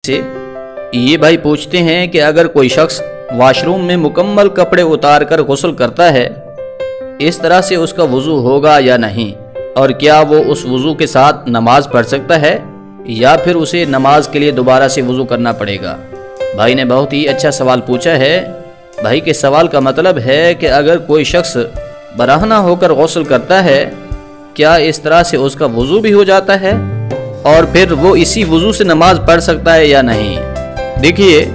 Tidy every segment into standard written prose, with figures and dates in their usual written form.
से ये भाई पूछते हैं कि अगर कोई शख्स वॉशरूम में मुकम्मल कपड़े उतार कर गुस्ल करता है, इस तरह से उसका वज़ू होगा या नहीं, और क्या वो उस वज़ू के साथ नमाज पढ़ सकता है या फिर उसे नमाज के लिए दोबारा से वज़ू करना पड़ेगा। भाई ने बहुत ही अच्छा सवाल पूछा है। भाई के सवाल का मतलब है कि अगर कोई शख्स बराहना होकर गुस्ल करता है, क्या इस तरह से उसका वज़ू भी हो जाता है और फिर वो इसी वज़ू से नमाज पढ़ सकता है या नहीं। देखिए,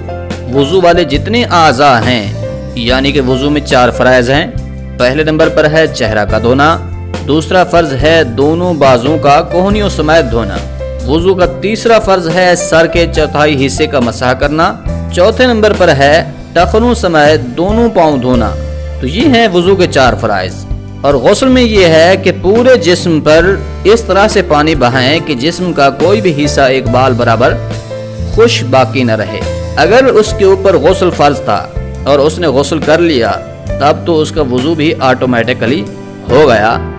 वज़ू वाले जितने आज़ा हैं, यानी कि वज़ू में 4 फ़राइज़ हैं। पहले नंबर पर है चेहरा का धोना, दूसरा फ़र्ज़ है दोनों बाजुओं का कोहनियों समेत धोना, वज़ू का तीसरा फ़र्ज़ है सर के चौथाई हिस्से का मसाह करना, चौथे नंबर पर है टखनों समेत दोनों पाँव धोना। तो ये हैं वज़ू के 4 फ़राइज़। और गुस्ल में ये है कि पूरे जिस्म पर इस तरह से पानी बहाएं कि जिस्म का कोई भी हिस्सा एक बाल बराबर खुश बाकी न रहे। अगर उसके ऊपर गुस्ल फ़र्ज था और उसने गुस्ल कर लिया, तब तो उसका वज़ू भी ऑटोमेटिकली हो गया।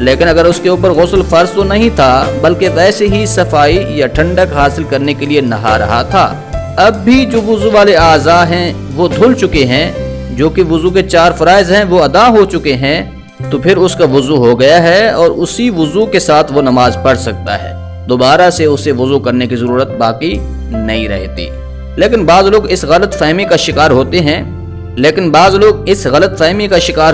लेकिन अगर उसके ऊपर गुस्ल फ़र्ज तो नहीं था, बल्कि वैसे ही सफाई या ठंडक हासिल करने के लिए नहा रहा था, अब भी जो वज़ू वाले आज़ा हैं वो धुल चुके हैं, जो कि वज़ू के 4 फ़राइज़ हैं वो अदा हो चुके हैं, तो फिर उसका वज़ू हो गया है और उसी वज़ू के साथ वो नमाज पढ़ सकता है। दोबारा से उसे वज़ू करने की ज़रूरत बाकी नहीं रहती। लेकिन बाज़ लोग इस गलत फहमी का शिकार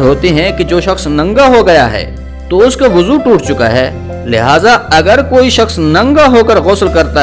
होते हैं कि जो शख्स नंगा हो गया है तो उसका वज़ू टूट चुका है, लिहाजा अगर कोई शख्स नंगा होकर गुस्ल करता